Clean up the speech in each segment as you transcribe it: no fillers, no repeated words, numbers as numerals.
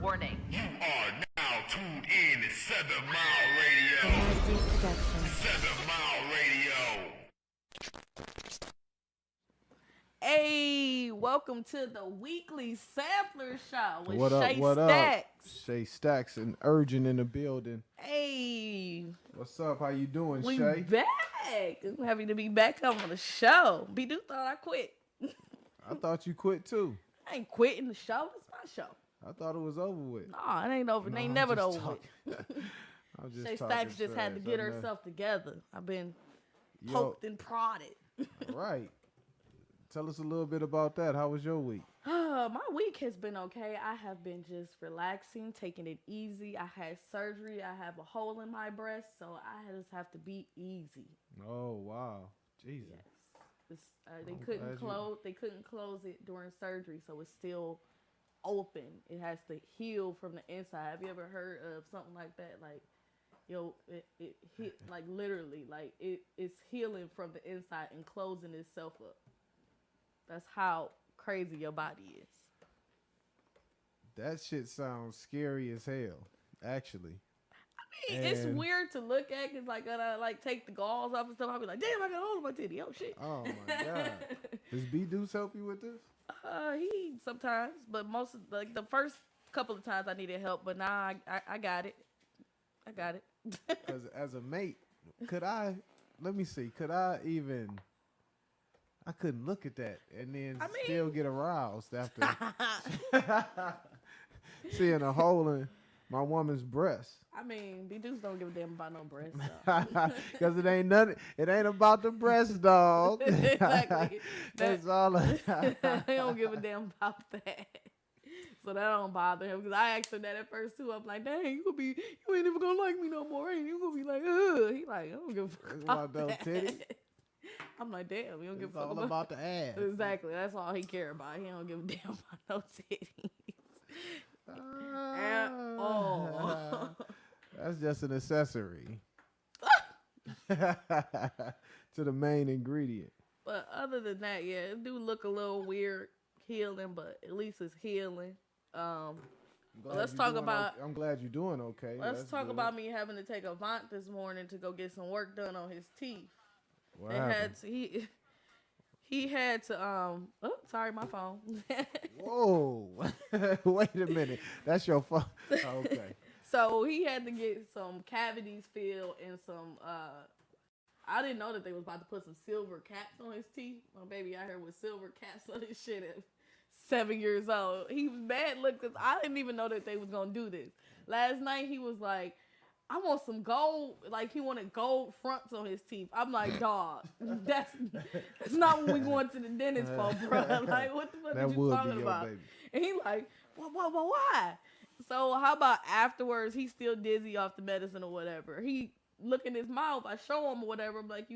Warning. You are now tuned in to 7 Mile Radio. 7 Mile Radio. Hey, welcome to the weekly sampler show with What up? Shay What Stacks. up? Shay Stacks and Urgent in the building. Hey, What's up? How you doing, we Shay? back. I'm happy to be back on the show. B-Do thought I quit. I thought you quit too. I ain't quitting the show. It's my show. I thought it was over with. Nah, it ain't over. It ain't I'm never just over with. I'm just Shay talking Stacks just had to trash. get I know. herself together. I've been Yo, poked and prodded. right. Tell us a little bit about that. How was your week? My week has been okay. I have been just relaxing, taking it easy. I had surgery. I have a hole in my breast, so I just have to be easy. Oh wow, Jesus. Yes. They couldn't close. They couldn't close it during surgery, so it's still open. It has to heal from the inside. Have you ever heard of something like that? Like, it hit like literally, like it's healing from the inside and closing itself up. That's how crazy your body is. That shit sounds scary as hell. Actually. I mean, it's weird to look at because like when I like take the gauze off and stuff, I'll be like, damn, I got a hole in my titty. Oh shit. Oh my god. Does B Deuce help you with this? He sometimes, but most of like the first couple of times I needed help, but now I got it. I got it. Because as a mate, could I? Let me see. Could I even? I couldn't look at that and then still get aroused after seeing a hole in my woman's breast. I mean, B-Deuce don't give a damn about no breasts. Because it ain't nothing. It ain't about the breast, dog. Exactly. That's all. He don't give a damn about that. So that don't bother him because I asked him that at first too. I'm like, dang, you ain't even gonna like me no more, ain't you? You gonna be like, ugh. He like, I don't give a fuck about those that. titties. I'm like, damn, you don't give It's a fuck all about the ass. Exactly, that's all he care about. He don't give a damn about no titties. At all. That's just an accessory to the main ingredient. But other than that, yeah, it do look a little weird healing, but at least it's healing. Let's talk about. I'm glad you're doing okay. Let's talk about me having to take a Vont this morning to go get some work done on his teeth. What happened? He had to oh, sorry, my phone. Whoa. Wait a minute. That's your phone. Okay. So he had to get some cavities filled and some I didn't know that they was about to put some silver caps on his teeth. My baby out here with silver caps on his shit at 7 years old. He was mad look because I didn't even know that they was gonna do this. Last night he was like, I want some gold, like he wanted gold fronts on his teeth. I'm like, dog, that's not what we going to the dentist for, bro. Like, what the fuck are you talking about? Baby. And he like, why? So how about afterwards, he's still dizzy off the medicine or whatever. He look in his mouth, I show him or whatever, I'm like,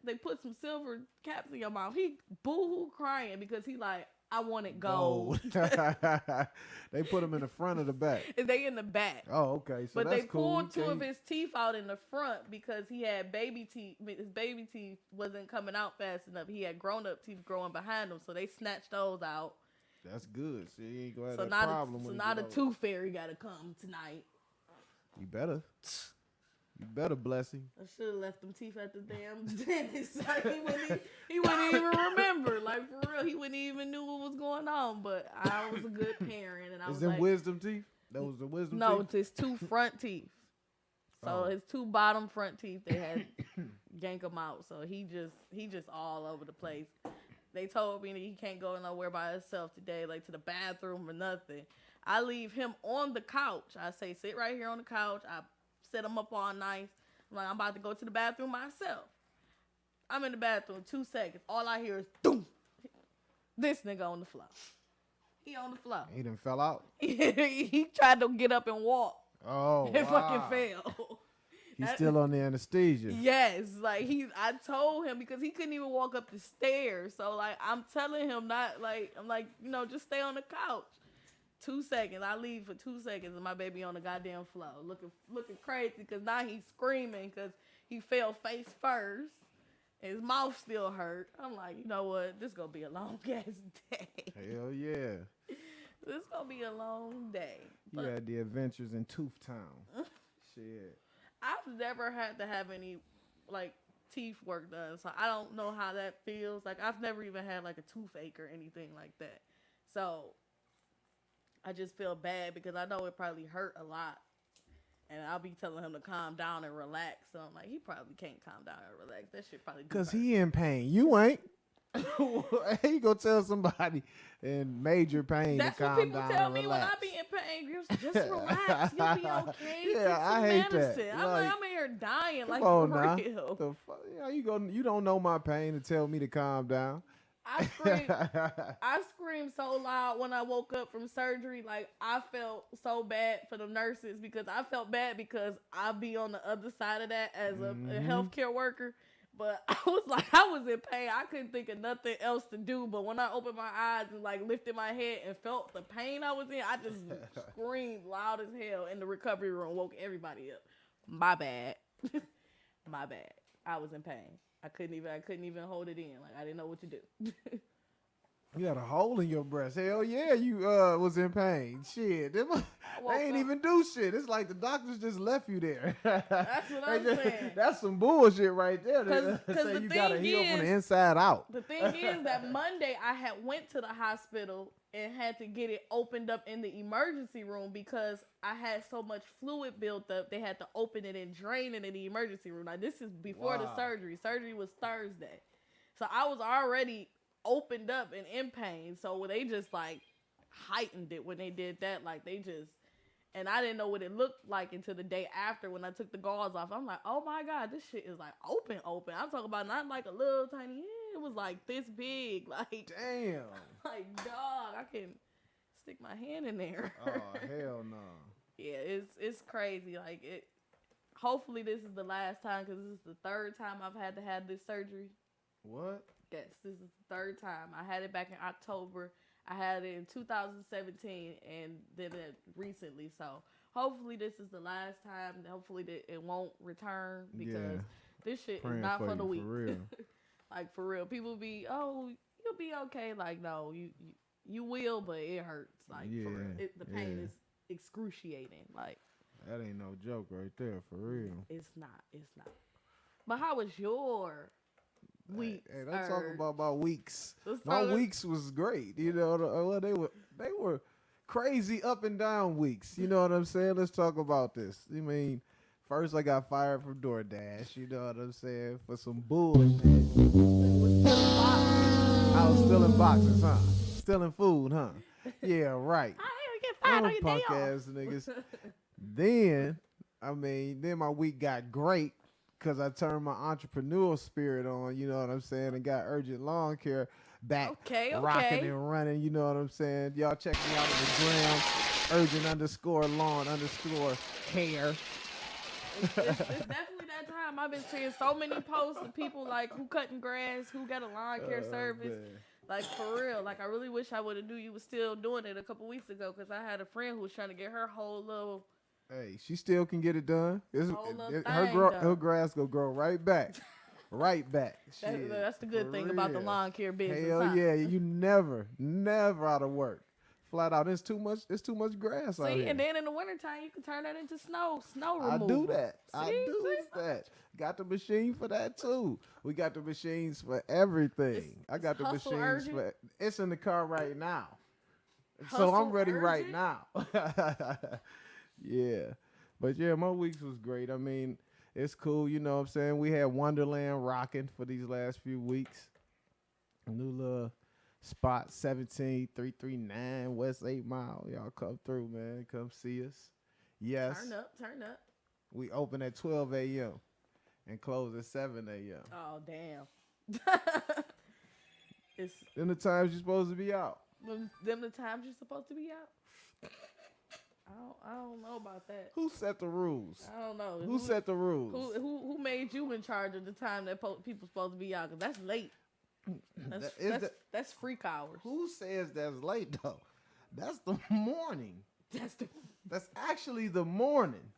they put some silver caps in your mouth. He boo-hoo crying because he like, I want it gold. They put them in the front or the back? They in the back. Oh, okay. So but that's they cool. pulled two of his teeth out in the front because he had baby teeth. His baby teeth wasn't coming out fast enough. He had grown-up teeth growing behind him, so they snatched those out. That's good. So you ain't gonna have So that problem. so now the tooth fairy got to come tonight. You better. You better, blessing. I should have left them teeth at the damn dentist. He wouldn't even remember. Like, for real, he wouldn't even knew what was going on. But I was a good parent. And I was them like, wisdom teeth? That was the wisdom no, teeth? it's his two front teeth. So his two bottom front teeth, they had yank them out. So he just all over the place. They told me that he can't go nowhere by himself today, like to the bathroom or nothing. I leave him on the couch. I say, sit right here on the couch. I set him up all nice. I'm like, I'm about to go to the bathroom myself. I'm in the bathroom, 2 seconds. All I hear is, doom. This nigga on the floor. He on the floor. He done fell out? He tried to get up and walk. Oh, And wow. fucking fell. He's still on the anesthesia. Yes, like I told him because he couldn't even walk up the stairs. So like I'm telling him just stay on the couch. 2 seconds. I leave for 2 seconds and my baby on the goddamn floor looking crazy because now he's screaming because he fell face first. His mouth still hurt. I'm like, you know what? This gonna be a long ass day. Hell yeah. This gonna be a long day. You had the adventures in Tooth Town. Shit. I've never had to have any like teeth work done, so I don't know how that feels. Like I've never even had like a toothache or anything like that. So I just feel bad because I know it probably hurt a lot. And I'll be telling him to calm down and relax. So I'm like, he probably can't calm down and relax. That shit probably Because he in pain. You ain't. You go tell somebody in major pain That's to what calm people down tell and me relax. when I be in pain. Just relax. You'll be okay. Yeah, Take some I hate medicine. that. I'm Like, I'm in here dying. Come Like, on for now. real. The fuck? Yeah, you don't know my pain to tell me to calm down. I screamed so loud when I woke up from surgery. Like, I felt so bad for the nurses because I felt bad because I be on the other side of that as a healthcare worker. But I was in pain. I couldn't think of nothing else to do. But when I opened my eyes and like lifted my head and felt the pain I was in, I just screamed loud as hell in the recovery room, woke everybody up. My bad. My bad. I was in pain. I couldn't even hold it in. Like I didn't know what to do. You had a hole in your breast. Hell yeah, you was in pain. Shit, they ain't even do shit. It's like the doctors just left you there. That's what I'm saying. That's some bullshit right there. Because Say the you thing gotta heal from the is, inside out. The thing is that Monday I had went to the hospital and had to get it opened up in the emergency room because I had so much fluid built up. They had to open it and drain it in the emergency room. Now this is before the surgery. Surgery was Thursday, so I was already opened up and in pain. So they just like heightened it when they did that. Like they just, and I didn't know what it looked like until the day after when I took the gauze off. I'm like, oh my God, this shit is like open. I'm talking about not like a little tiny, it was like this big. Like, damn. Like, dog, I can stick my hand in there. Oh, hell no. Yeah, it's crazy. Like, hopefully this is the last time because this is the third time I've had to have this surgery. What? Yes, this is the third time. I had it back in October. I had it in 2017 and then recently. So hopefully this is the last time. Hopefully that it won't return because this shit is not for the weak. For real. Like for real. People be, oh, you'll be okay. Like no, you will, but it hurts. Like for real. The pain is excruciating. Like that ain't no joke right there. For real. It's not. But how was your weeks? Hey, let's talk about weeks. My weeks was great. You know, they were crazy up and down weeks. You know what I'm saying? Let's talk about this. I mean, first I got fired from DoorDash. You know what I'm saying? For some bullshit. I was still in boxes, huh? Still in food, huh? Yeah, right. I get fired on your punk day off. ass niggas. Then my week got great. Because I turned my entrepreneurial spirit on, you know what I'm saying, and got Urgent Lawn Care back rocking and running, you know what I'm saying. Y'all check me out on the gram, urgent_lawn_care. It's definitely that time. I've been seeing so many posts of people like who cutting grass, who got a lawn care service. Man. Like for real. Like I really wish I would have knew you was still doing it a couple weeks ago because I had a friend who was trying to get her whole little. Hey, she still can get it done. Her grass gonna grow right back. Right back. That's the good thing about the lawn care business. Hell yeah, you never out of work. Flat out, it's too much grass out here. And then in the wintertime, you can turn that into snow removal. I do that. Got the machine for that too. We got the machines for everything. I got the machines urgent. for. It's in the car right now, Hustle so I'm ready urgent? right now. Yeah, but yeah, my weeks was great. I mean, it's cool. You know what I'm saying? We had Wonderland rocking for these last few weeks. A new little spot, 17339 West 8 Mile. Y'all come through, man. Come see us. Yes. Turn up. We open at 12 a.m. and close at 7 a.m. Oh, damn. It's Them the times you're supposed to be out. them the times you're supposed to be out? I don't know about that. Who set the rules? I don't know. Who set the rules? Who made you in charge of the time that people supposed to be out? Because that's late. That's freak hours. Who says that's late though? That's the morning. That's actually the morning.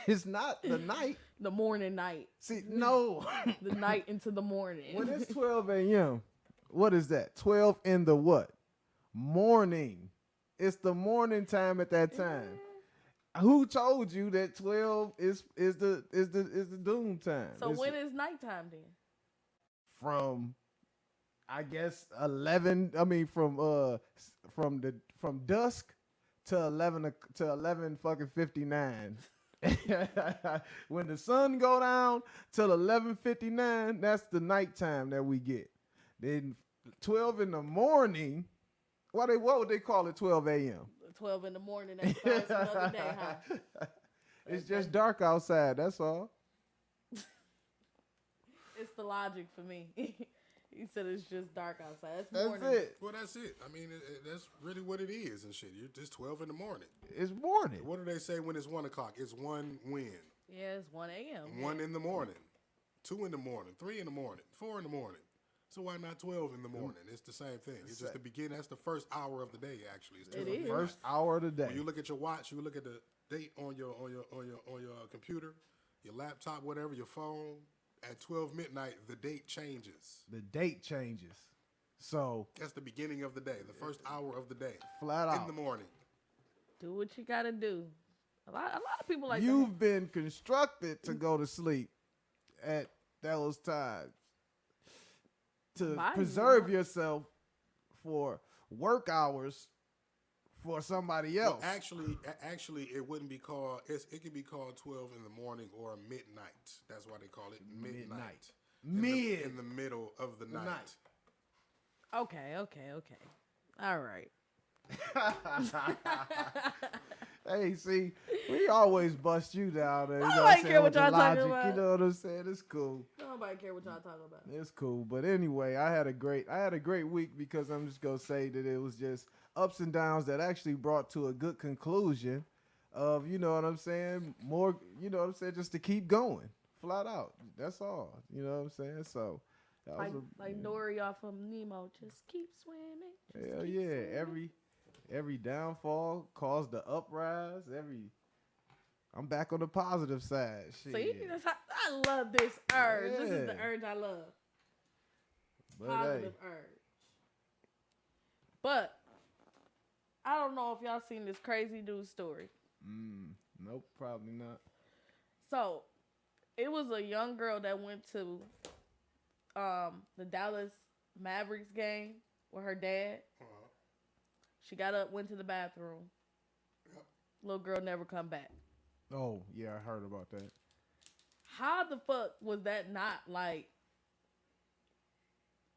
It's not the night. The morning night. See, no. The night into the morning. When it's 12 a.m., what is that? 12 in the what? Morning. It's the morning time at that time. Who told you that 12 is the doom time? So when is nighttime then? From I guess 11. I mean from dusk to 11 fucking 59. When the sun go down till 11:59, that's the nighttime that we get. Then 12 in the morning. What would they call it? 12 a.m. 12 in the morning. That starts another day, huh? It's just dark outside. That's all. It's the logic for me. He said it's just dark outside. That's morning. it. Well, that's it. I mean, that's really what it is and shit. It's 12 in the morning. It's morning. What do they say when it's 1 o'clock? It's 1 when? Yeah, it's 1 a.m. 1 in the morning, 2 in the morning, 3 in the morning, 4 in the morning. So why not 12 in the morning? It's the same thing. It's just the beginning. That's the first hour of the day, actually. It's It 12. is. First hour of the day. When you look at your watch, you look at the date on your computer, your laptop, whatever, your phone. At 12 midnight, the date changes. The date changes. So That's the beginning of the day, the first hour of the day. flat out. In the morning. Do what you gotta do. A lot of people like You've been constructed to go to sleep at those times to Body preserve not. yourself for work hours for somebody else. Well, actually, it wouldn't be called. It could be called 12 in the morning or midnight. That's why they call it midnight. In the middle of the night. that. Okay. All right. Hey, see, we always bust you down there. You know Nobody what I'm care saying, what with the y'all talking logic. about. You know what I'm saying? It's cool. Nobody care what y'all talking about. It's cool. But anyway, I had a great week because I'm just gonna say that it was just ups and downs that actually brought to a good conclusion of, you know what I'm saying, more, you know what I'm saying, just to keep going. Flat out. That's all. You know what I'm saying? So that was Like Dory off of Nemo, just keep swimming. Just hell keep yeah. swimming. Every downfall caused the uprise. I'm back on the positive side. Shit. See, I love this urge. This is the Yeah. urge I love. But Positive urge. But I don't know if y'all seen this crazy news story. Nope, probably not. So it was a young girl that went to the Dallas Mavericks game with her dad. She got up, went to the bathroom. Yep. Little girl never come back. Oh, yeah, I heard about that. How the fuck was that not like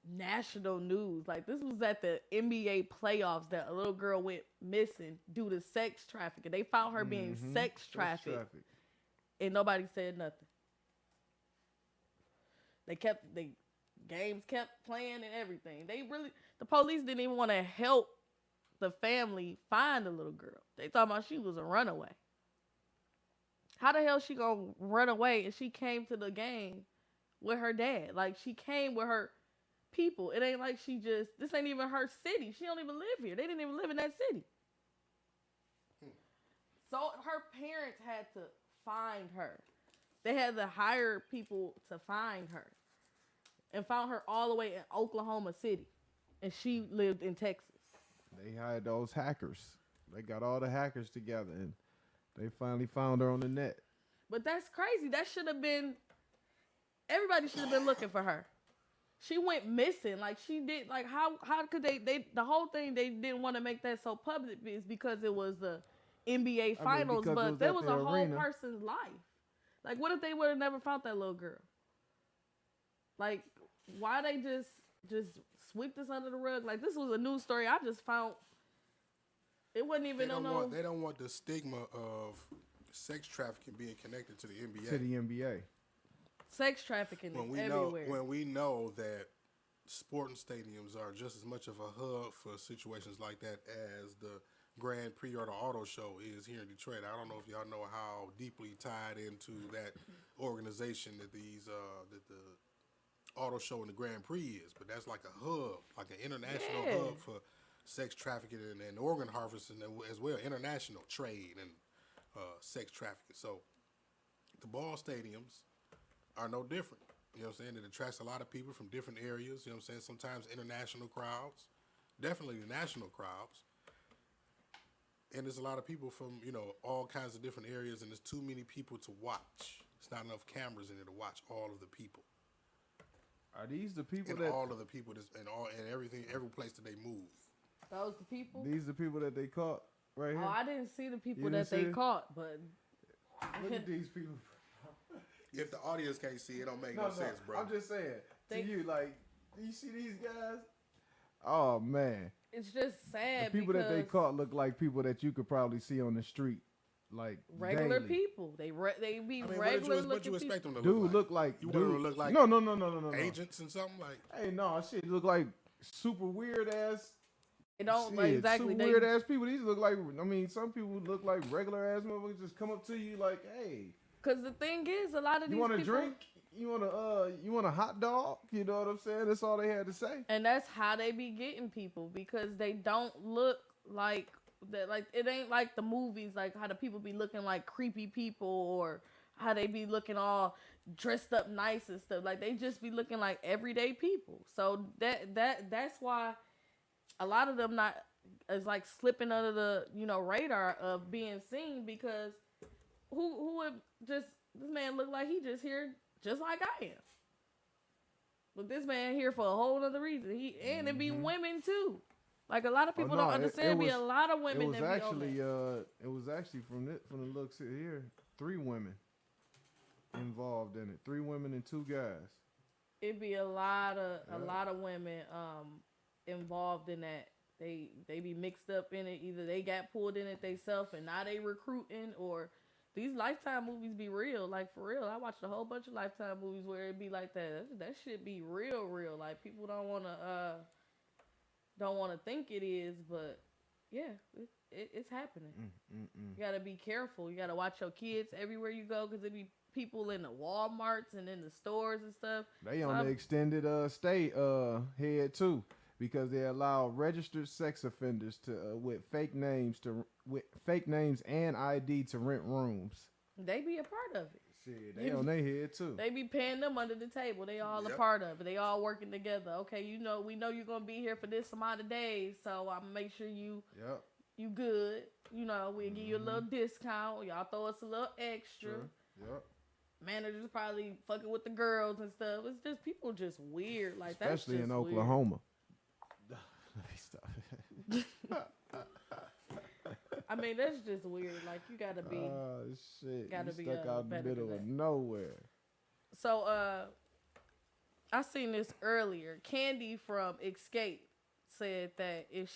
national news? Like this was at the NBA playoffs that a little girl went missing due to sex trafficking. They found her being sex trafficked, and nobody said nothing. The games kept playing and everything. The police didn't even want to help the family find the little girl. They thought about she was a runaway. How the hell she gonna run away and she came to the game with her dad? Like she came with her people. It ain't like this ain't even her city. She don't even live here. They didn't even live in that city. So her parents had to find her. They had to hire people to find her. And found her all the way in Oklahoma City. And she lived in Texas. They hired those hackers. They got all the hackers together, and they finally found her on the net. But that's crazy. That should have been... Everybody should have been looking for her. She went missing. Like, she did... Like, how could they... The whole thing, they didn't want to make that so public is because it was the NBA Finals, but there was a whole person's life. Like, what if they would have never found that little girl? Like, why they just sweep this under the rug? Like, this was a news story I just found. It wasn't even They don't want the stigma of sex trafficking being connected to the NBA. To the NBA. Sex trafficking is everywhere. When we know that sporting stadiums are just as much of a hub for situations like that as the Grand Prix or the auto show is here in Detroit. I don't know if y'all know how deeply tied into that organization that that the auto show and the Grand Prix is, but that's like a hub, like an international hub for sex trafficking and organ harvesting as well, international trade and sex trafficking. So the ball stadiums are no different. You know what I'm saying? It attracts a lot of people from different areas. You know what I'm saying? Sometimes international crowds, definitely the national crowds. and there's a lot of people from all kinds of different areas, and there's too many people to watch. It's not enough cameras in there to watch all of the people. Are these the people And that all of the people and everything, every place that they move. Those the people. these the people that they caught right here? Oh, I didn't see the people You that didn't they see? caught, but Look at these people. If the audience can't see, it don't make no sense, bro. I'm just saying. They- To you, like, do you see these guys? Oh man, it's just sad the people that they because caught look like people that you could probably see on the street, like regular daily. people. They be I mean, regular what you looking expect people. them to Dude look like? look like You want them to look like no. agents and something like. Hey, no, shit, look like super weird ass. They don't Shit, like exactly. super weird ass people. These look like, I mean, some people look like regular ass motherfuckers just come up to you like, hey, Because the thing is, a lot of you these want a people, drink? You want a hot dog? You know what I'm saying? That's all they had to say. and that's how they be getting people because they don't look like that. Like it ain't like the movies, like how the people be looking like creepy people or how they be looking all dressed up nice and stuff. Like they just be looking like everyday people. So that's why a lot of them not is like slipping under the radar of being seen because who would just this man look like he just here just like I am. But this man here for a whole other reason. And it be women too. Like a lot of people no, don't understand. it Be was- a lot of It women was that be actually on that. it was actually from the looks here, 3 women involved in it. 3 women and 2 guys. It be a lot of women involved in that. They be mixed up in it. Either they got pulled in it themselves and now they recruiting, or these Lifetime movies be real. Like for real, I watched a whole bunch of Lifetime movies where it be like that. That shit be real. Like people don't wanna think it is, but yeah, it's happening. You gotta be careful. You gotta watch your kids everywhere you go because it be people in the Walmarts and in the stores and stuff. They on the extended stay head too, because they allow registered sex offenders to with fake names and ID to rent rooms. They be a part of it. Shit, they on their head too. They be paying them under the table. They all a Yep. part of it. They all working together. Okay, we know you're gonna be here for this amount of days, so I'm gonna make sure you good. We'll give you a little discount. Y'all throw us a little extra. Sure. Yep. Managers probably fucking with the girls and stuff. It's just people just weird. Like Especially that's just in Oklahoma. Let me stop. I mean, that's just weird. Like you gotta be. Shit. Gotta You be, stuck out in the better middle than of that. nowhere. So I seen this earlier. Candy from Escape said that if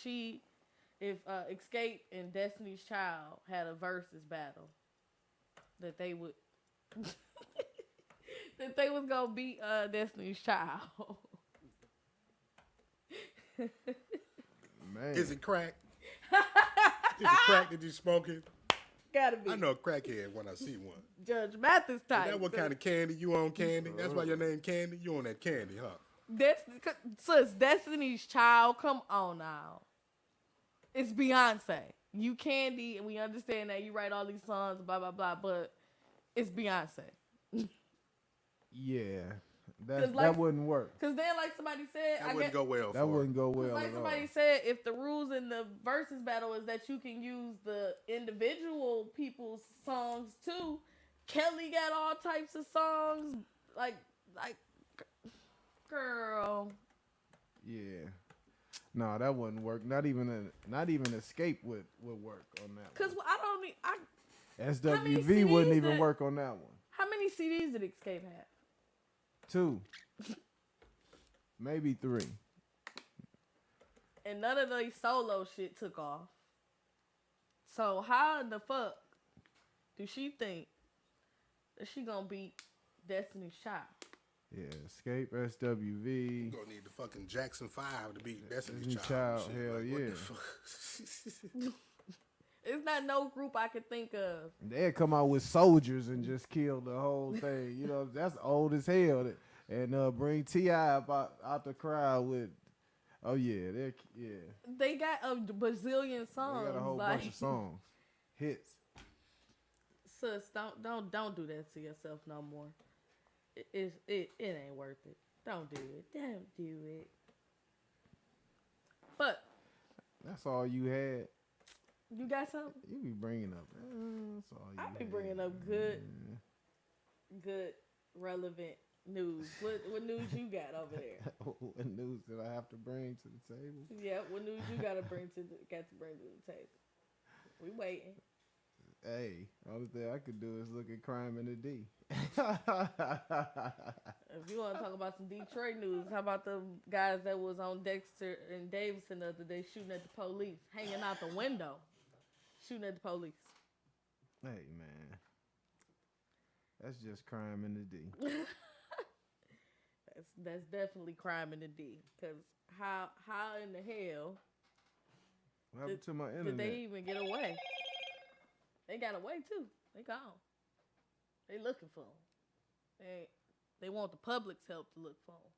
Escape and Destiny's Child had a versus battle, that they would that they was gonna beat Destiny's Child. Man. Is it crack? Is it crack that you smoking? Gotta be. I know a crackhead when I see one. Judge Mathis Is type. that what kind of candy you on? Candy? That's why your name Candy. You on that candy, huh? Sis, Destiny's Child, come on now. It's Beyonce. You Candy, and we understand that you write all these songs, blah, blah, blah, but it's Beyonce. Yeah. 'Cause That wouldn't work. Because then, like somebody said, That wouldn't go well for That wouldn't go well like at all. somebody said, if the rules in the versus battle is that you can use the individual people's songs too, Kelly got all types of songs, like, girl. Yeah. No, that wouldn't work. Not even Escape would work on that. Because I don't need. SWV wouldn't CDs even that- work on that one. How many CDs did Escape have? 2. Maybe 3. And none of the solo shit took off. So how the fuck do she think that she gonna beat Destiny's Child? Yeah, Escape, SWV. You gonna need the fucking Jackson 5 to beat Destiny's Destiny's Child. Child, Shit, hell what the yeah. fuck? It's not no group I could think of. They'd come out with soldiers and just kill the whole thing. You know, that's old as hell. And bring T.I. out the crowd with, oh yeah, They got a bazillion songs. They got a whole like, bunch of songs, hits. Sis, don't do that to yourself no more. It ain't worth it. Don't do it. Don't do it. But That's all you had. You got something? You be bringing up. That's all you I be have, bringing up man. good, relevant news. What news you got over there? What news did I have to bring to the table? Yeah, what news you got to bring to the table? We waiting. Hey, only thing I could do is look at crime in the D. If you want to talk about some Detroit news, how about the guys that was on Dexter and Davidson the other day shooting at the police, hanging out the window, shooting at the police? Hey, man. That's just crime in the D. That's definitely crime in the D. Cause how in the hell What happened to my did internet? they even get away? They got away too. They gone. They looking for them. They want the public's help to look for them.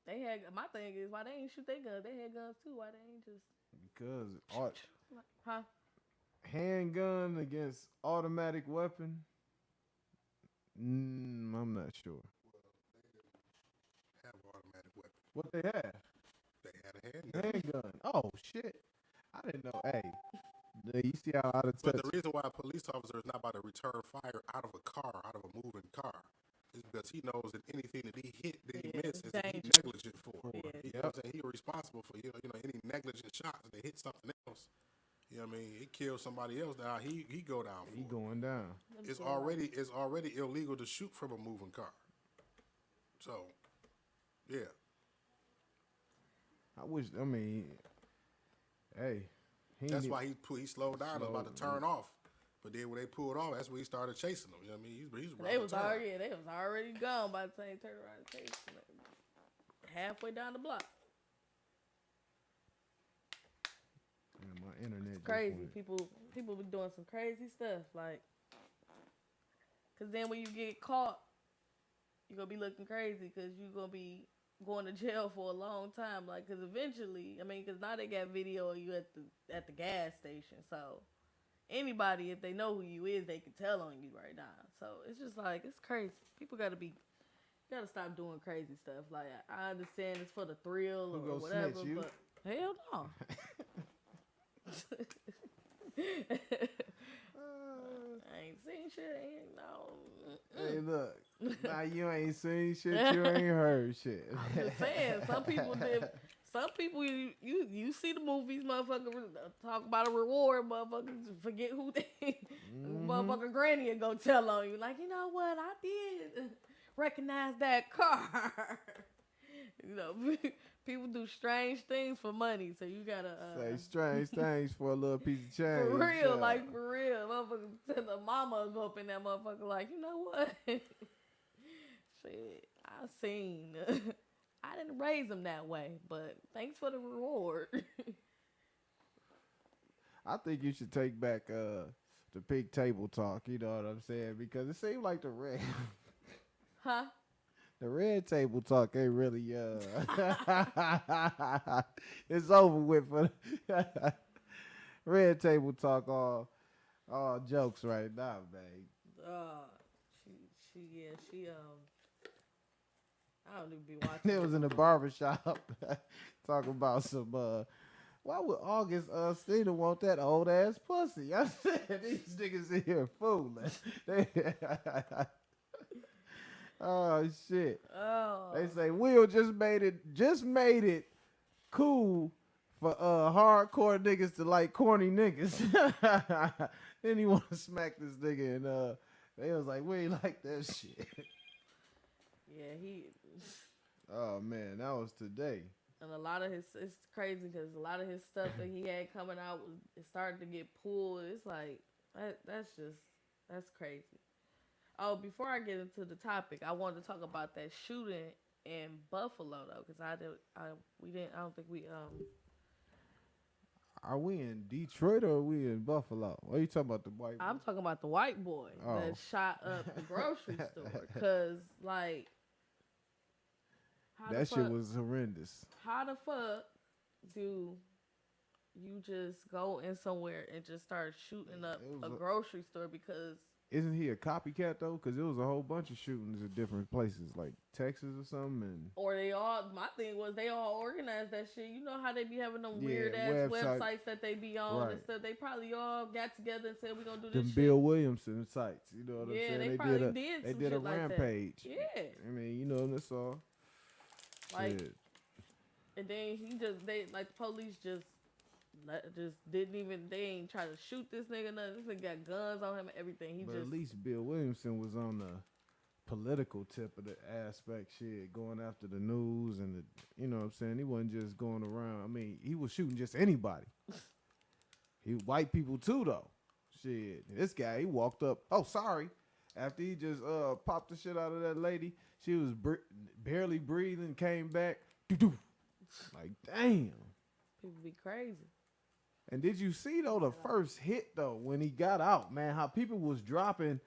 They had my thing is why they ain't shoot their guns. They had guns too. Why they ain't just Because huh? handgun against automatic weapon. I'm not sure. Have automatic weapons. What they have? They had a handgun. Handgun. Oh shit! I didn't know. Hey, you see how out of But touch? the reason why a police officer is not about to return fire out of a car, out of a moving car, is because he knows that anything that he hit, that he misses, that he's dangerous. negligent for. Yeah. You know what I'm saying? He's responsible for any negligent shots that hit something else. You know what I mean? He kills somebody else. Now he go down for. He it. going down. It's already illegal to shoot from a moving car. So, yeah. I wish. I mean, hey, That's why he slowed down. It was about to turn off. But then when they pulled off, that's when he started chasing them. You know what I mean? He's They was already gone by the time he turned around and chased them. Halfway down the block. Man, my internet just Crazy. went. People be doing some crazy stuff. Like, cause then when you get caught, you're gonna be looking crazy because you're gonna be going to jail for a long time. Like, cause eventually, I mean, cause now they got video of you at the gas station. So anybody, if they know who you is, they can tell on you right now. So it's just like, it's crazy. People gotta stop doing crazy stuff. Like, I understand it's for the thrill Who or gonna whatever, snitch, you? but hell no. I ain't seen shit. Hey, look. Now you ain't seen shit. You ain't heard shit. I'm just saying, some people did. Some people, you see the movies, motherfucker talk about a reward, motherfuckers forget who they, motherfucker granny will go tell on you. Like, you know what, I did recognize that car. You know, people do strange things for money, so you gotta say strange things for a little piece of change. for real, like for real. Motherfucker, the mama will go up in that motherfucker like, you know what? Shit, I seen. I didn't raise them that way, but thanks for the reward. I think you should take back the big table talk. You know what I'm saying? Because it seemed like the red table talk ain't really it's over with for the red table talk. All jokes right now, man. She I don't even be watching. It was in the barbershop talking about some why would August Stina want that old ass pussy? I said these niggas in here fooling. Oh shit. Oh. They say Will just made it cool for hardcore niggas to like corny niggas. Then he want to smack this nigga and they was like, we ain't like that shit. Yeah, he. Oh man, that was today. And a lot of it's crazy because a lot of his stuff that he had coming out it started to get pulled. It's like that's crazy. Oh, before I get into the topic, I wanted to talk about that shooting in Buffalo though, because I don't think we Are we in Detroit or are we in Buffalo? What are you talking about, the white boy? I'm talking about the white boy that shot up the grocery store. Because, like, that shit was horrendous. How the fuck do you just go in somewhere and just start shooting up a grocery store because isn't he a copycat though? Because there was a whole bunch of shootings at different places, like Texas or something, and Or they all. My thing was they all organized that shit. You know how they be having them Yeah, weird ass website. websites that they be on Right. and stuff. They probably all got together and said we gonna do this them shit. Bill Williamson sites. You know what I'm Yeah, saying? they probably did They some did a shit like that. rampage. Yeah. I mean, you know, that's all. Like, Shit. and then they like the police just didn't even, they ain't try to shoot this nigga. Nothing. This nigga got guns on him and everything. He But just at least Bill Williamson was on the political tip of the aspect, shit, going after the news and the, you know what I'm saying? He wasn't just going around. I mean, he was shooting just anybody. He white people too, though. Shit, this guy, he walked up. Oh, sorry. After he just popped the shit out of that lady, she was barely breathing, came back. Doo-doo. Like, damn. people be crazy. And did you see, though, the first hit, though, when he got out, man, how people was dropping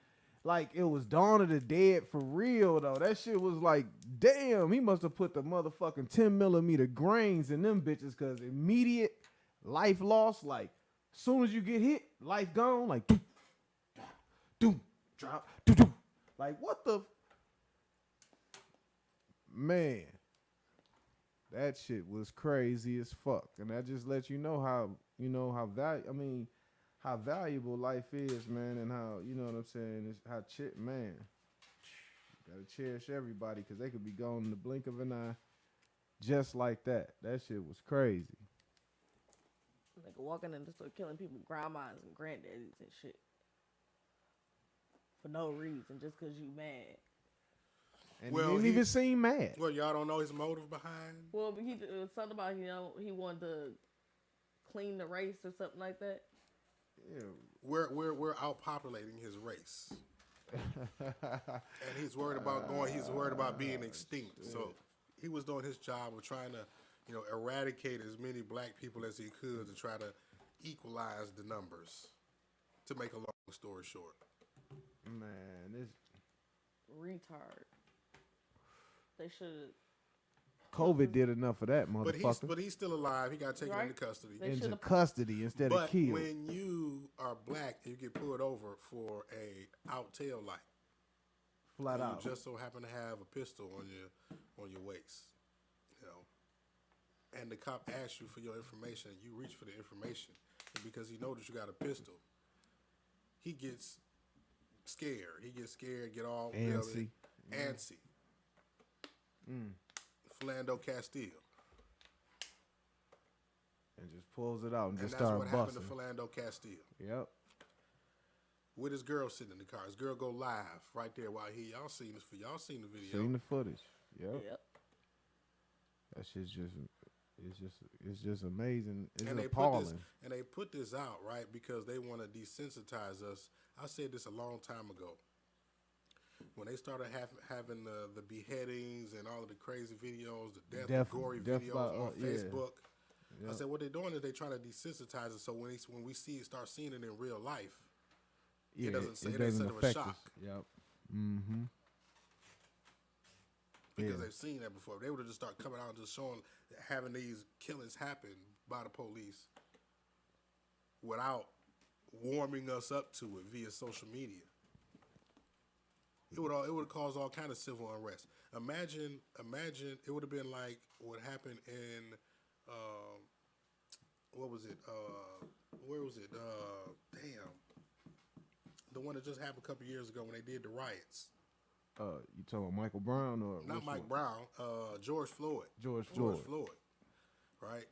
like it was Dawn of the Dead for real, though. That shit was like, damn, he must have put the motherfucking 10 millimeter grains in them bitches, because immediate life loss, like, soon as you get hit, life gone, like, doom, doom, drop, doom, doom. Like, what the? Man, that shit was crazy as fuck. And that just lets you know how valuable life is, man, and how, you know what I'm saying, it's how man, you gotta cherish everybody, because they could be gone in the blink of an eye, just like that. That shit was crazy. Like walking in the store killing people, grandmas and granddaddies and shit. For no reason, just because you mad. And Well, he didn't even seem mad. Well, y'all don't know his motive behind. Well, but it was something about, he wanted to clean the race or something like that. Yeah. We're outpopulating his race, and he's worried about going. He's worried about being extinct. Shit. So he was doing his job of trying to, eradicate as many black people as he could to try to equalize the numbers. To make a long story short, Man, this Retard. They should. COVID did enough of that, motherfucker. but he's still alive. He got taken Right. into custody. They Into should've- custody instead But of killed. when you are black and you get pulled over for a out tail light, Flat and out. you just so happen to have a pistol on your waist, and the cop asks you for your information, you reach for the information, and because he knows that you got a pistol, he gets scared. He gets scared, get all Antsy. antsy. Philando Castile. And just pulls it out and And just that's start what busting. happened to Philando Castile. Yep. With his girl sitting in the car. His girl go live right there while y'all seen this. Y'all seen the video. Seen the footage. Yep. Yep. That shit's it's just amazing. It's and appalling. they put this out, right, because they want to desensitize us. I said this a long time ago. When they started having the beheadings and all of the crazy videos, the death gory videos on Facebook, I said what they're doing is they're trying to desensitize us. So when we start seeing it in real life, it doesn't ain't such of a affect shock. us. Yep. Mm-hmm. Because Yeah. they've seen that before. They would have just started coming out and just showing, having these killings happen by the police without warming us up to it via social media. It would have caused all kind of civil unrest. Imagine it would have been like what happened in what was it? Where was it? Damn, the one that just happened a couple years ago when they did the riots. You talking about Michael Brown or Not which Mike one? Brown, George Floyd. George Floyd. Right?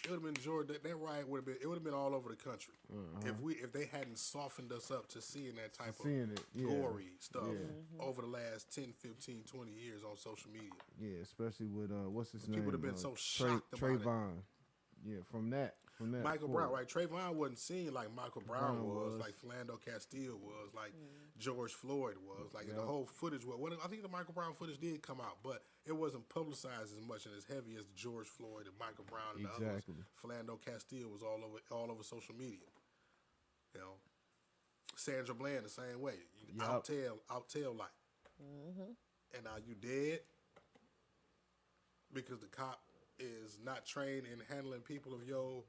It would have been George. That riot would have been all over the country if they hadn't softened us up to seeing that type Seeing of it, yeah. gory stuff Yeah. over the last 10, 15, 20 years on social media. Yeah, especially with what's his name? People would have been so shocked about it. Trayvon. Yeah, from that. Michael forward. Brown, right? Trayvon wasn't seen like Michael Brown was, was. like Philando Castile was, like George Floyd was, like the whole footage was. I think the Michael Brown footage did come out, but it wasn't publicized as much and as heavy as George Floyd and Michael Brown and the others. Exactly. Philando Castile was all over social media. Sandra Bland the same way. Out tail light. And now you dead because the cop is not trained in handling people of your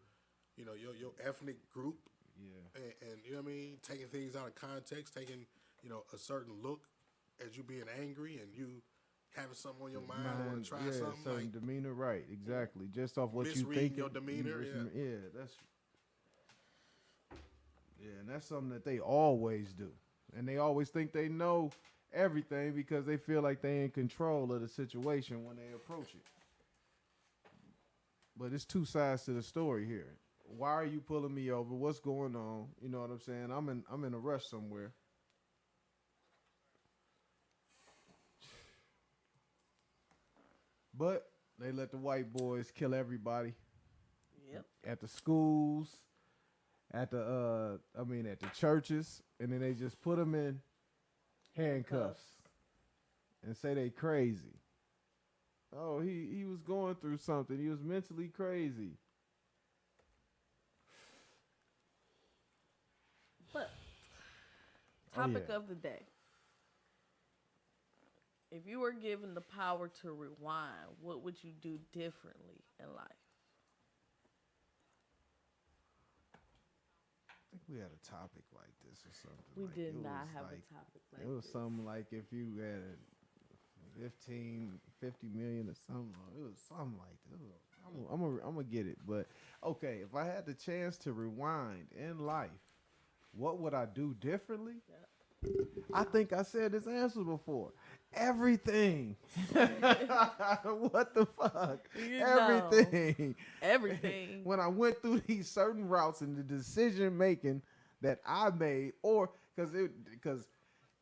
ethnic group. Yeah. And you know what I mean? Taking things out of context, taking a certain look as you being angry and you having something on your mind, want Man, to try yeah, something certain like demeanor, right? Exactly. Just off what you misreading think. your demeanor. Yeah. Yeah, and that's something that they always do, and they always think they know everything because they feel like they in control of the situation when they approach it. But it's two sides to the story here. Why are you pulling me over? What's going on? You know what I'm saying? I'm in a rush somewhere. But they let the white boys kill everybody Yep. at the schools, at the churches, and then they just put them in handcuffs and say they crazy. Oh, he was going through something. He was mentally crazy. But Oh, topic yeah. of the day. If you were given the power to rewind, what would you do differently in life? I think we had a topic like this or something. We like, did it not was have like, a topic like It was this. something like if you had 50 million or something. It was something like that. I'm gonna get it. But okay, if I had the chance to rewind in life, what would I do differently? I think I said this answer before. Everything. What the fuck? You know. Everything. Everything. When I went through these certain routes and the decision making that I made, or because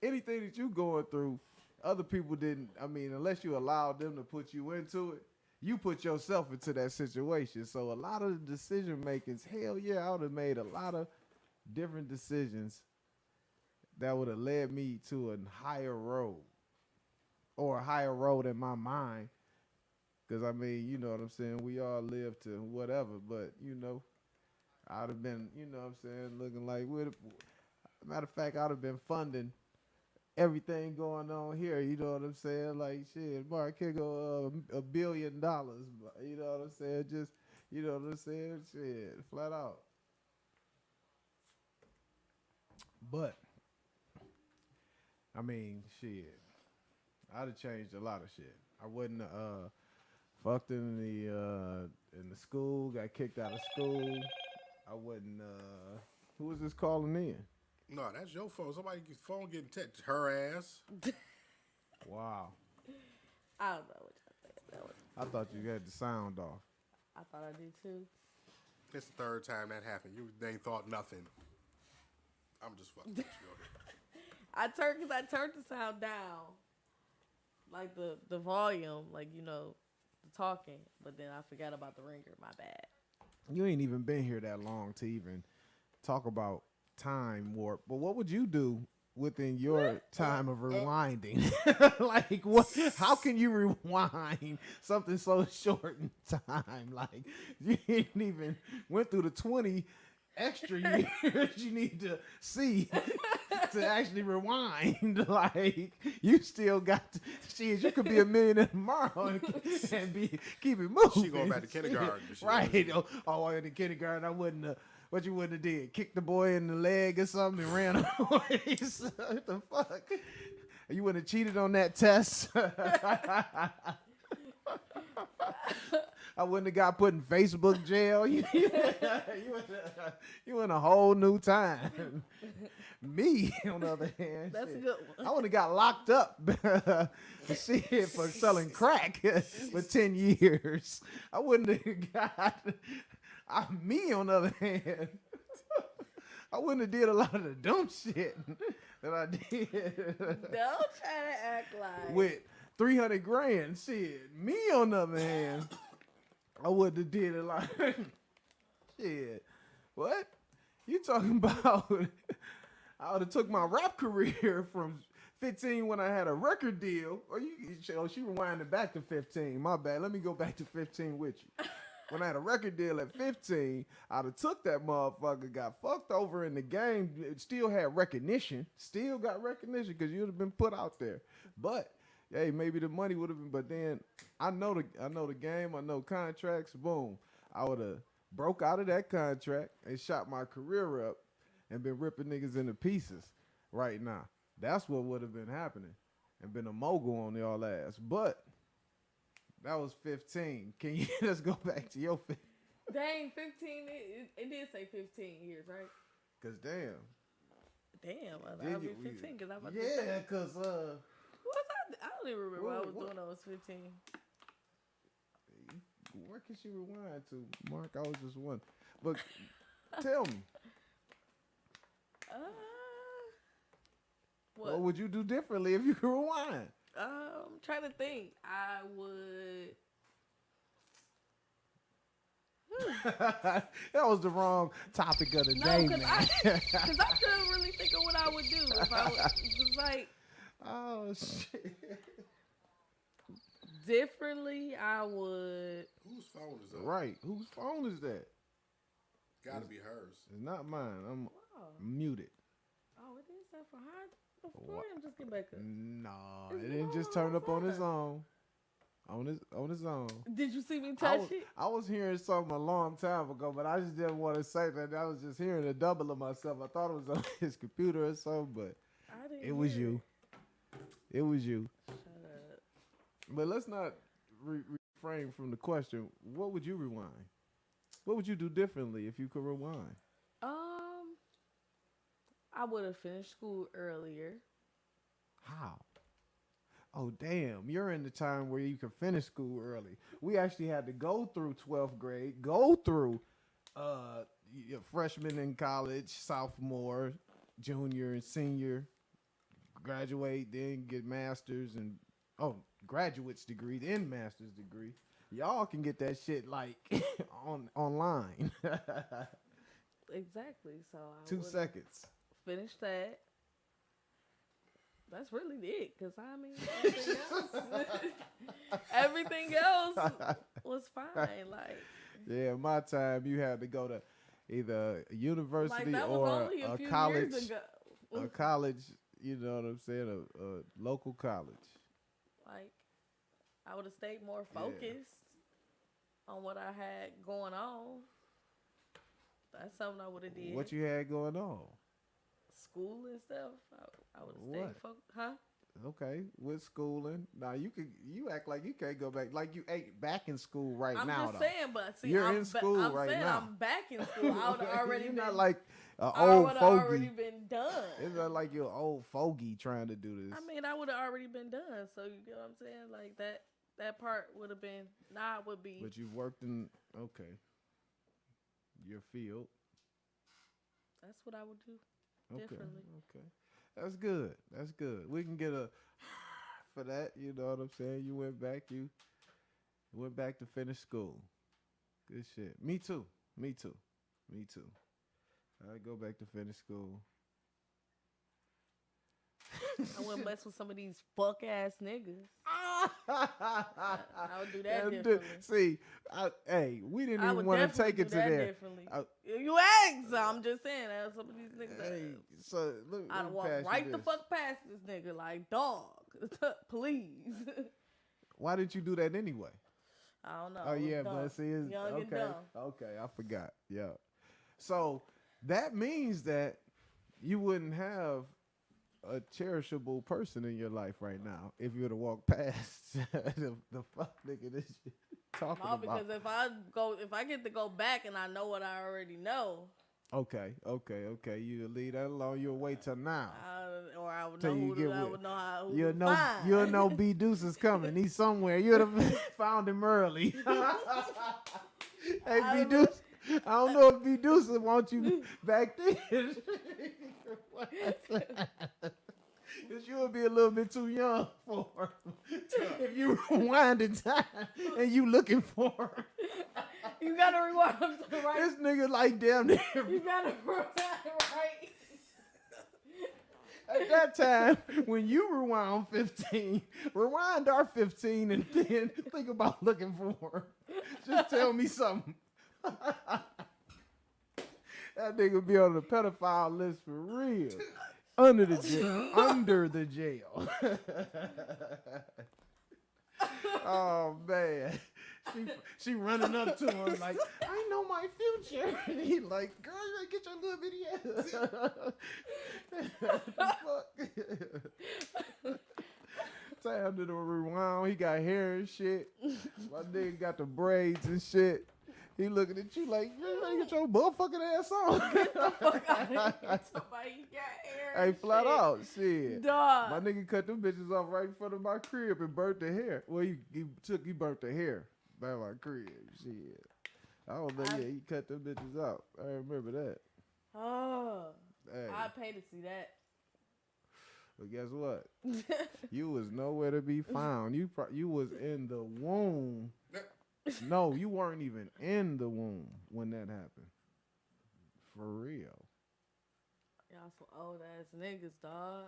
anything that you going through, other people didn't. I mean, unless you allowed them to put you into it, you put yourself into that situation. So a lot of the decision makings, hell yeah, I would have made a lot of different decisions that would have led me to a higher road, or a higher road in my mind. Because, I mean, you know what I'm saying? We all live to whatever, but, I'd have been, you know what I'm saying, looking like, matter of fact, I'd have been funding everything going on here, you know what I'm saying? Like, shit, Mark, here go $1 billion, you know what I'm saying? Just, you know what I'm saying? Shit, flat out. But, I mean, shit, I'd have changed a lot of shit. I wouldn't fucked in the school, got kicked out of school. I wouldn't who was this calling in? No, that's your phone. Somebody's phone getting text her ass. Wow. I don't know what y'all said. I thought you had the sound off. I thought I did too. It's the third time that happened. They ain't thought nothing. I'm just fucking with you. I turned the sound down, like the volume, like the talking, but then I forgot about the ringer. My bad. You ain't even been here that long to even talk about time warp. But what would you do within your time of rewinding? Like, what? How can you rewind something so short in time? Like, you ain't even went through the 20 extra years you need to see to actually rewind. Like, you still got shit. You could be a millionaire tomorrow and keep it moving. She going back to kindergarten. Right. In the kindergarten, I wouldn't have. What you wouldn't have did? Kicked the boy in the leg or something and ran away. What the fuck? You wouldn't have cheated on that test. I wouldn't have got put in Facebook jail. You in a whole new time. Me, on the other hand, That's shit, a good one. I would have got locked up shit, for selling crack for 10 years. I wouldn't have got. Me, on the other hand, I wouldn't have did a lot of the dumb shit that I did. Don't try to act like With 300 grand, shit. Me, on the other hand, I wouldn't have did a lot. Shit. What? You talking about? I would have took my rap career from 15 when I had a record deal. Or she rewinded back to 15. My bad. Let me go back to 15 with you. When I had a record deal at 15, I'd have took that motherfucker, got fucked over in the game, still had recognition, still got recognition because you'd have been put out there. But, hey, maybe the money would have been, but then I know the game, I know contracts, boom. I would have broke out of that contract and shot my career up and been ripping niggas into pieces right now. That's what would have been happening and been a mogul on y'all ass. But that was 15. Can you let's go back to your 15? Dang, 15. It did say 15 years, right? Cause damn. Damn, Did I'll be you- 15 because I'm about to Yeah, say. cause What was I don't even remember what I was What? doing when I was 15. where can she rewind to? Mark, I was just one. But tell me, what would you do differently if you could rewind? I'm trying to think. I would. That was the wrong topic of the day, No, man. because I couldn't really think of what I would do if I was. It's like Oh shit! differently. I would. Whose phone is that? Right, whose phone is that? Gotta be hers. It's not mine. I'm Oh, muted. it is that for hard. Before him, just get back up. No, It's it didn't just not turn up on its fine. own. On its own. Did you see me I touch was, it? I was hearing something a long time ago, but I just didn't want to say that. I was just hearing a double of myself. I thought it was on his computer or something, but I didn't. it was hear you. It was you. Shut up. But let's not refrain from the question. What would you rewind? What would you do differently if you could rewind? I would have finished school earlier. How? Oh, damn. You're in the time where you can finish school early. We actually had to go through 12th grade, go through freshman in college, sophomore, junior, and senior, graduate, then get master's and, graduate's degree, then master's degree. Y'all can get that shit like online. Exactly. So I 2 would've seconds. finished that. That's really it, cause I mean everything else was fine. Like Yeah, my time you had to go to either a university that was or only a a few college. years ago. A college, you know what I'm saying? A local college. Like I would have stayed more focused on what I had going on. That's something I would have did. What you had going on? School and stuff. I would have stayed What? focused. Huh? Okay, with schooling. Now you act like you can't go back. Like you ain't back in school right I'm now. just though. saying, but see, You're I'm in school I'm right saying now. I'm back in school. I would have already You're been. not like an I old would have already fogey. been done. It's not like you're an old fogey trying to do this. I mean, I would have already been done. So you get what I'm saying? Like that part would have been. Nah, it would be. But you worked in your field. That's what I would do Okay. differently. Okay. That's good. That's good. We can get a for that. You know what I'm saying? You went back. You went back to finish school. Good shit. Me too. Me too. Me too. I go back to finish school. I wouldn't mess with some of these fuck ass niggas. I would do that differently. See, hey, we didn't I even would want to definitely take it do to that there. differently. I- You asked, so I'm just saying that some of these niggas. Hey, so look, I'd let me walk pass you right the this. fuck past this nigga like dog. Please. Why did you do that anyway? I don't know. Oh It was yeah, dumb. but see, it's, Young and okay, dumb. okay, I forgot. Yeah, so that means that you wouldn't have a cherishable person in your life right now if you were to walk past the fuck nigga this shit talking No, about. because if I get to go back and I know what I already know, Okay, you leave that alone. You'll wait till now. or I would Till know you who get to, I with- would know how. Who You'll to know. find. You'll know. B Deuce is coming. He's somewhere. You'd have found him early. Hey, B Deuce. I don't know if B Deuce would want you back then. Because you would be a little bit too young for him. If you rewind in time and you looking for him. You gotta rewind to the right. This nigga like damn near. You gotta rewind right. At that time, when you rewind 15, rewind our 15 and then think about looking for her. Just tell me something. That nigga be on the pedophile list for real. Under the jail. Under the jail. Oh, man. she running up to him like, I know my future. And he like, girl, you better get your little bitty ass. The fuck? Time to the rewound. He got hair and shit. My nigga got the braids and shit. He looking at you like, you better get your motherfucking ass on. Get the fuck out of here. Somebody got hair. Hey, and flat shit. out, shit. Dog. My nigga cut them bitches off right in front of my crib and burnt the hair. Well, he burnt the hair by my crib. Shit. I don't know. Yeah, he cut them bitches out. I remember that. Oh. Hey, I'd pay to see that. but guess what? You was nowhere to be found. You was in the womb. No, you weren't even in the womb when that happened. For real. Y'all some old ass niggas, dog.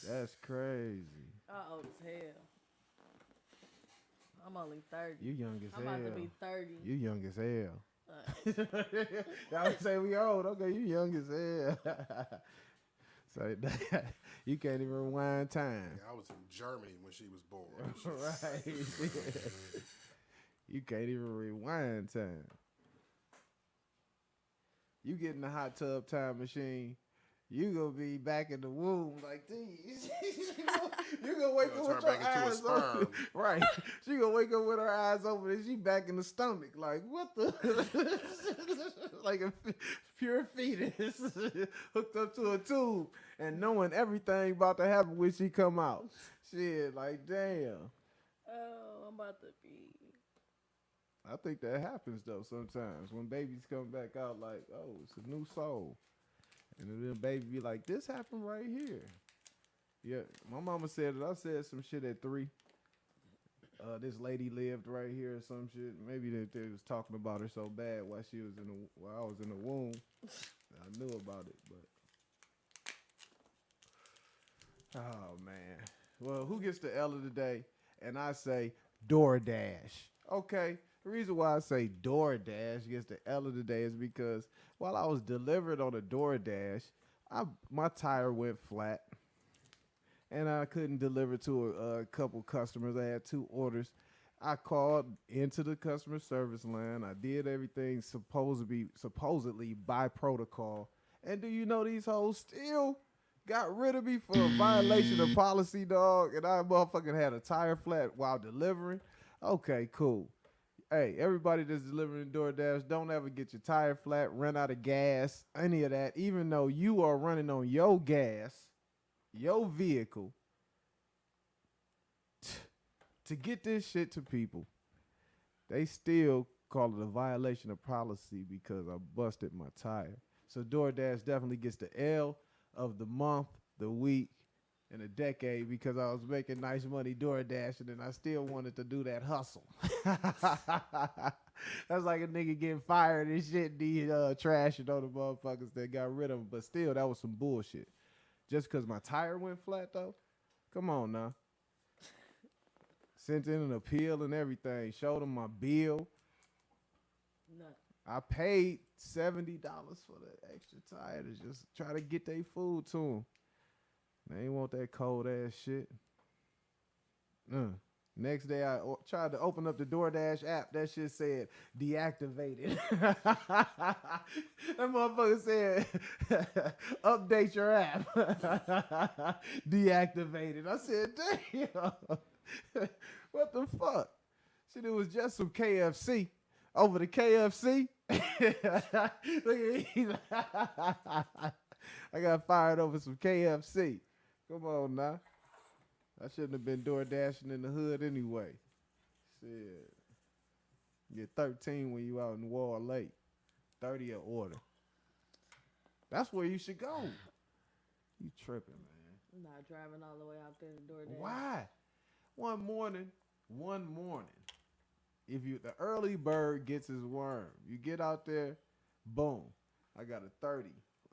That's crazy. I'm old as hell. I'm only 30. You young as I'm hell. about to be 30. You young as hell. Y'all say we old. Okay, you young as hell. So you can't even rewind time. Yeah, I was in Germany when she was born. Right. You can't even rewind time. You get in the hot tub time machine, you gonna be back in the womb like these. You gonna wake up with your eyes open. Right. She gonna wake up with her eyes open and she back in the stomach. Like, what the? Like a pure fetus hooked up to a tube and knowing everything about to happen when she come out. Shit, like, damn. Oh, I'm about to be. I think that happens though sometimes when babies come back out like, oh, it's a new soul. And then the baby be like, this happened right here. Yeah, my mama said it. I said some shit at 3. This lady lived right here or some shit. Maybe they was talking about her so bad while I was in the womb. I knew about it, but oh man. Well, who gets the L of the day? And I say DoorDash. Okay. The reason why I say DoorDash gets the L of the day is because while I was delivered on a DoorDash, my tire went flat. And I couldn't deliver to a couple customers. I had 2 orders. I called into the customer service line. I did everything supposedly by protocol. And do you know these hoes still got rid of me for a violation of policy, dog? And I motherfucking had a tire flat while delivering. Okay, cool. Hey, everybody that's delivering DoorDash, don't ever get your tire flat, run out of gas, any of that. Even though you are running on your gas, your vehicle, to get this shit to people, they still call it a violation of policy because I busted my tire. So DoorDash definitely gets the L of the month, the week, and a decade because I was making nice money DoorDashing and I still wanted to do that hustle. That's like a nigga getting fired and shit, trashing on the motherfuckers that got rid of him. But still, that was some bullshit. Just because my tire went flat, though? Come on, now. Sent in an appeal and everything. Showed them my bill. Nothing. I paid $70 for the extra tire to just try to get their food to them. They ain't want that cold ass shit. Next day, I tried to open up the DoorDash app. That shit said deactivated. That motherfucker said, update your app. Deactivated. I said, damn. What the fuck? Shit, it was just some KFC. Over the KFC. Look at I got fired over some KFC. Come on now. I shouldn't have been door dashing in the hood anyway. Shit. You're 13 when you out in Wall Lake. 30 an order. That's where you should go. You tripping, man. I'm not driving all the way out there to DoorDash. Why? One morning, if the early bird gets his worm, you get out there, boom. I got a 30,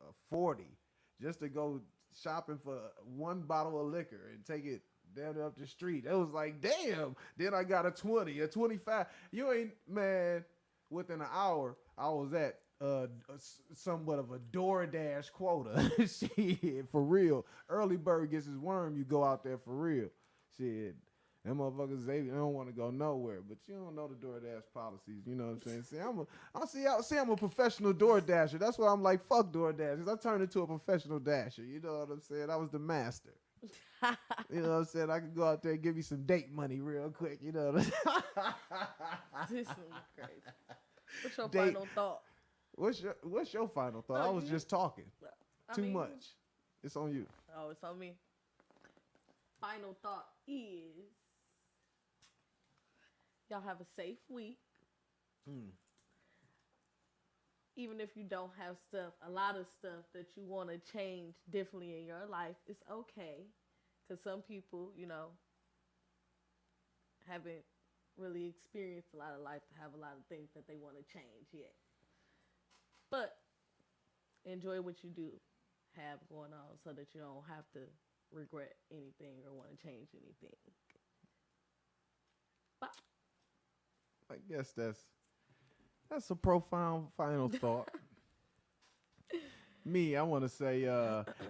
a 40, just to go shopping for 1 bottle of liquor and take it down up the street. It was like, damn. Then I got a 20, a 25. You ain't, man, within an hour, I was at somewhat of a DoorDash quota. Shit, for real. Early bird gets his worm, you go out there for real. Shit. Them motherfuckers, they don't want to go nowhere, but you don't know the DoorDash policies. You know what I'm saying? See, I'm a professional door dasher. That's why I'm like, fuck DoorDash. I turned into a professional dasher. You know what I'm saying? I was the master. You know what I'm saying? I could go out there and give you some date money real quick. You know what I'm saying? This is crazy. What's your final thought? What's your final thought? No, I was just talking too much. It's on you. Oh, it's on me. Final thought is y'all have a safe week. Even if you don't have a lot of stuff that you want to change differently in your life, it's okay. Because some people, haven't really experienced a lot of life to have a lot of things that they want to change yet. But enjoy what you do have going on so that you don't have to regret anything or want to change anything. Bye. I guess that's a profound final thought. Me, I want to say,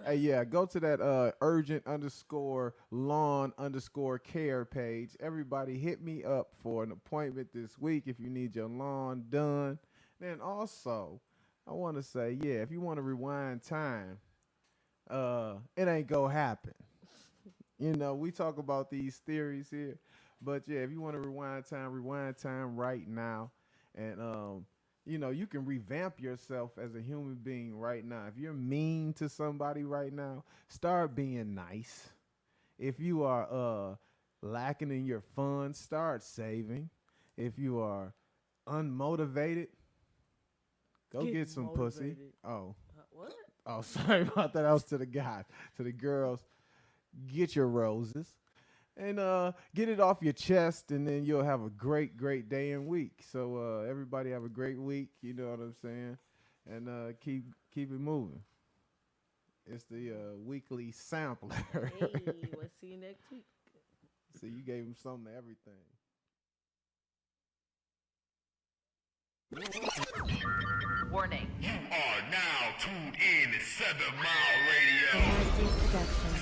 hey, yeah, go to that urgent_lawn_care page. Everybody hit me up for an appointment this week if you need your lawn done. Then also, I want to say, yeah, if you want to rewind time, it ain't gonna happen. We talk about these theories here, but yeah, if you want to rewind time right now. And, you can revamp yourself as a human being right now. If you're mean to somebody right now, start being nice. If you are lacking in your funds, start saving. If you are unmotivated, go get some pussy. Oh. What? Oh, sorry about that. I was to the guys. To the girls, get your roses. And get it off your chest, and then you'll have a great, great day and week. So everybody have a great week. You know what I'm saying? And keep it moving. It's the weekly sampler. Hey, we'll see you next week. So you gave him something to everything. Warning. You are now tuned in to 7 Mile Radio. Production.